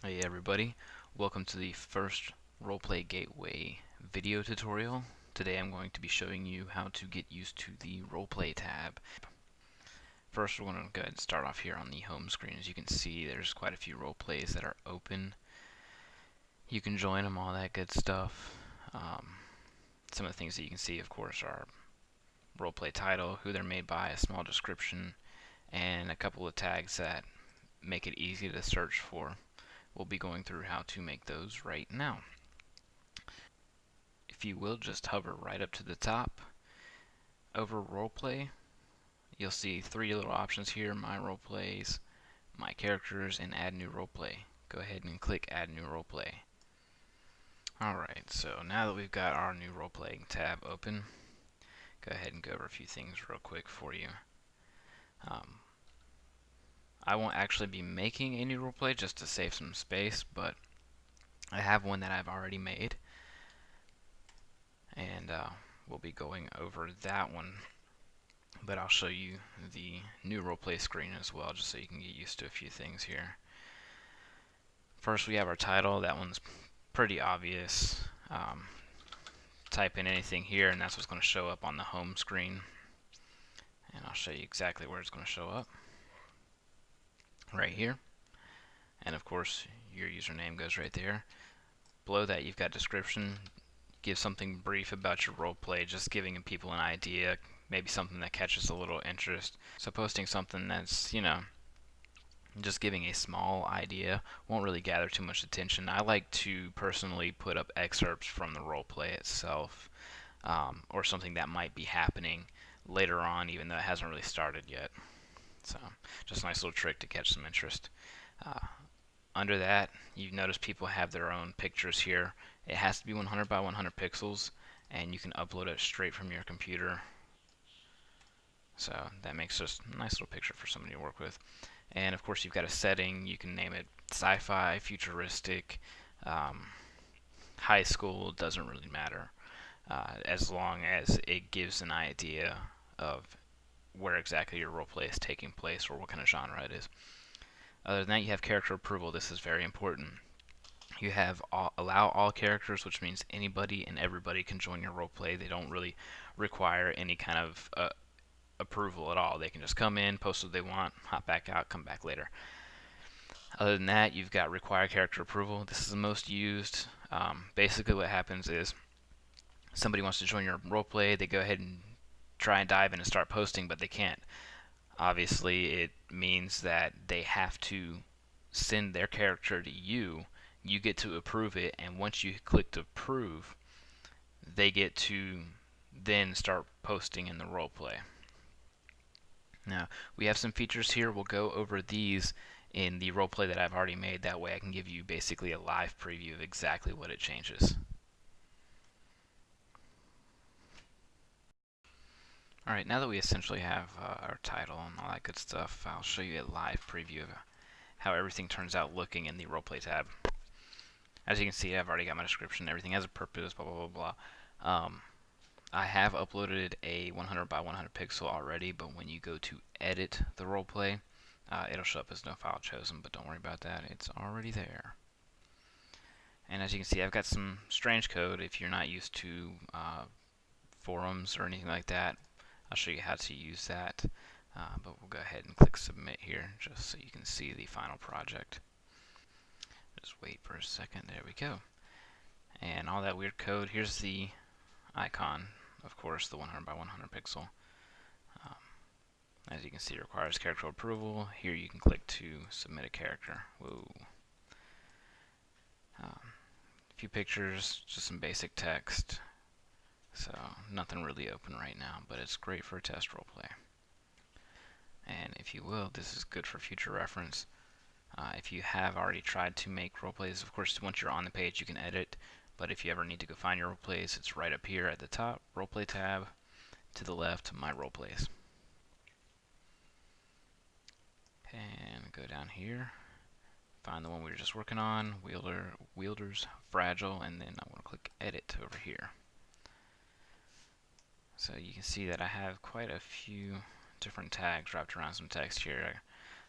Hey everybody, welcome to the first Roleplay Gateway video tutorial. Today I'm going to be showing you how to get used to the Roleplay tab. First we're going to go ahead and start off here on the home screen. As you can see, there's quite a few roleplays that are open. You can join them, all that good stuff. Some of the things that you can see, of course, are roleplay title, who they're made by, a small description, and a couple of tags that make it easy to search for. We'll be going through how to make those right now. If you will, just hover right up to the top. Over Roleplay, you'll see three little options here: My Roleplays, My Characters, and Add New Roleplay. Go ahead and click Add New Roleplay. Alright, so now that we've got our new Roleplaying tab open, go ahead and go over a few things real quick for you. I won't actually be making a new roleplay just to save some space, but I have one that I've already made, and we'll be going over that one, but I'll show you the new roleplay screen as well, just so you can get used to a few things here. First, we have our title. That one's pretty obvious. Type in anything here, and that's what's going to show up on the home screen, and I'll show you exactly where it's going to show up right here. And of course, your username goes right there. Below that, you've got description. Give something brief about your roleplay, just giving people an idea, maybe something that catches a little interest. So posting something that's, just giving a small idea won't really gather too much attention. I like to personally put up excerpts from the roleplay itself, or something that might be happening later on, even though it hasn't really started yet. So just a nice little trick to catch some interest. Under that, you notice people have their own pictures here. It has to be 100 by 100 pixels, and you can upload it straight from your computer. So that makes just a nice little picture for somebody to work with. And of course, you've got a setting. You can name it sci-fi, futuristic, high school. Doesn't really matter, as long as it gives an idea of where exactly your roleplay is taking place or what kind of genre it is. Other than that, you have character approval. This is very important. You have allow all characters, which means anybody and everybody can join your roleplay. They don't really require any kind of approval at all. They can just come in, post what they want, hop back out, come back later. Other than that, you've got require character approval. This is the most used. Basically what happens is somebody wants to join your roleplay, they go ahead and try and dive in and start posting, but they can't. Obviously, it means that they have to send their character to you. You get to approve it, and once you click approve, they get to then start posting in the roleplay. Now, we have some features here. We'll go over these in the roleplay that I've already made. That way I can give you basically a live preview of exactly what it changes. Alright, now that we essentially have our title and all that good stuff, I'll show you a live preview of how everything turns out looking in the roleplay tab. As you can see, I've already got my description. Everything has a purpose, blah, blah, blah, blah. I have uploaded a 100 by 100 pixel already, but when you go to edit the roleplay, it'll show up as no file chosen, but don't worry about that. It's already there. And as you can see, I've got some strange code. If you're not used to forums or anything like that, I'll show you how to use that. But we'll go ahead and click submit here just so you can see the final project. Just wait for a second. There we go. And all that weird code, here's the icon, of course, the 100 by 100 pixel. As you can see, it requires character approval. Here you can click to submit a character. Whoa. A few pictures, just some basic text. So nothing really open right now, but it's great for a test roleplay. And if you will, this is good for future reference. If you have already tried to make roleplays, of course, once you're on the page, you can edit. But if you ever need to go find your roleplays, it's right up here at the top, roleplay tab. To the left, my roleplays. And go down here, find the one we were just working on, Wielder's Fragile, and then I want to click edit over here. So you can see that I have quite a few different tags wrapped around some text here.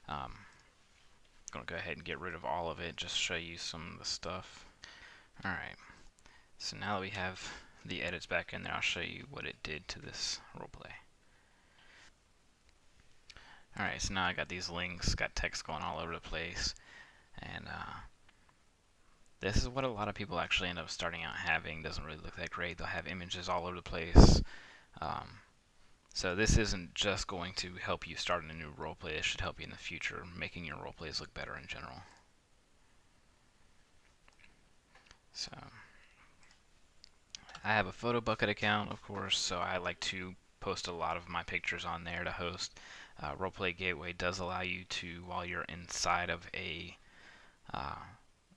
Going going to go ahead and get rid of all of it, just show you some of the stuff. Alright, so now that we have the edits back in there, I'll show you what it did to this roleplay. Alright, so now I got these links, got text going all over the place, and this is what a lot of people actually end up starting out having. Doesn't really look that great. They'll have images all over the place. So this isn't just going to help you start in a new roleplay. It should help you in the future, making your roleplays look better in general. So I have a Photobucket account, of course, so I like to post a lot of my pictures on there to host. Roleplay Gateway does allow you to, while you're inside of a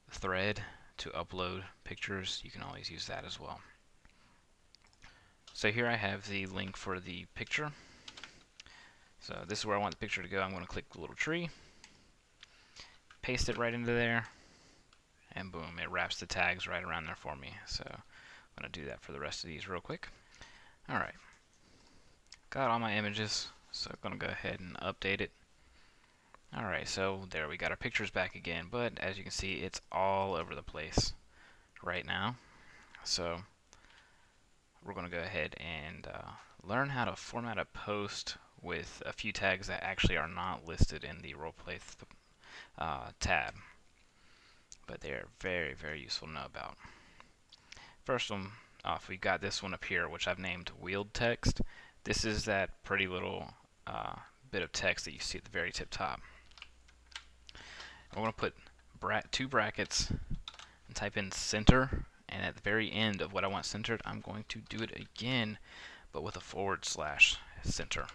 thread, to upload pictures. You can always use that as well. So here I have the link for the picture. So this is where I want the picture to go. I'm going to click the little tree, paste it right into there, and boom, it wraps the tags right around there for me. So I'm going to do that for the rest of these real quick. Alright, got all my images, so I'm going to go ahead and update it. Alright, so there we got our pictures back again, but as you can see, it's all over the place right now. So we're going to go ahead and learn how to format a post with a few tags that actually are not listed in the roleplay tab, but they are very, very useful to know about. First one off, we've got this one up here, which I've named wheeled text. This is that pretty little bit of text that you see at the very tip top. We're going to put two brackets and type in center, and at the very end of what I want centered, I'm going to do it again, but with a / center.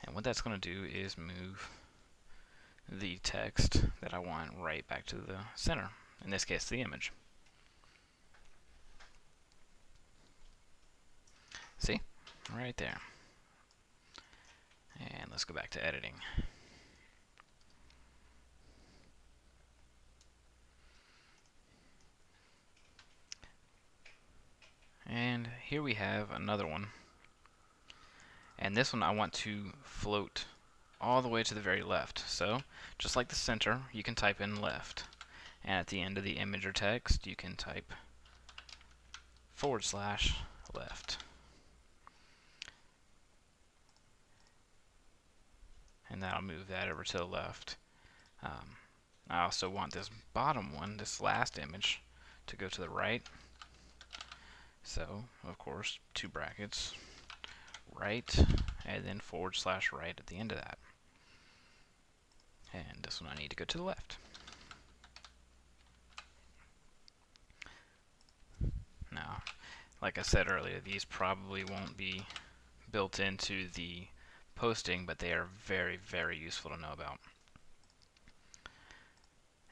And what that's going to do is move the text that I want right back to the center, in this case the image. See? Right there. And let's go back to editing. And here we have another one. And this one I want to float all the way to the very left. So, just like the center, you can type in left. And at the end of the image or text, you can type / left. And that'll move that over to the left. I also want this bottom one, this last image, to go to the right. So, of course, two brackets, right, and then / right at the end of that. And this one I need to go to the left. Now, like I said earlier, these probably won't be built into the posting, but they are very, very useful to know about.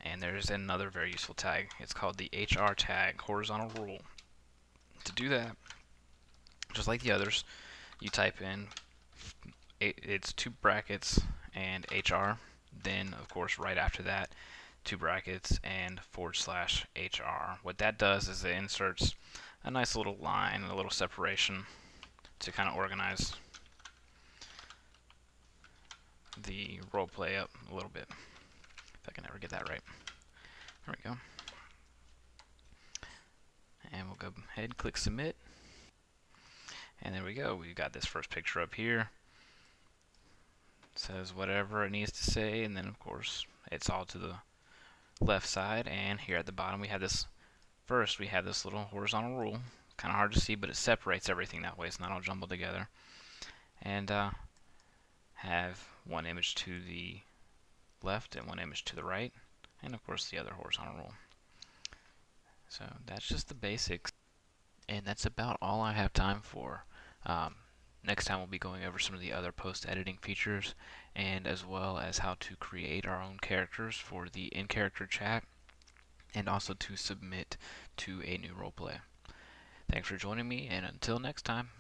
And there's another very useful tag. It's called the HR tag, horizontal rule. To do that, just like the others, you type in, it's two brackets and HR, then of course right after that, two brackets and / HR. What that does is it inserts a nice little line, a little separation to kind of organize the role play up a little bit. If I can ever get that right. There we go. And we'll go ahead and click submit. And there we go. We've got this first picture up here. It says whatever it needs to say, and then of course it's all to the left side. And here at the bottom we have this, first we have this little horizontal rule. Kind of hard to see, but it separates everything that way. It's not all jumbled together. And have one image to the left and one image to the right, and of course the other horizontal rule. So that's just the basics, and that's about all I have time for. Next time we'll be going over some of the other post-editing features, and as well as how to create our own characters for the in-character chat, and also to submit to a new roleplay. Thanks for joining me, and until next time,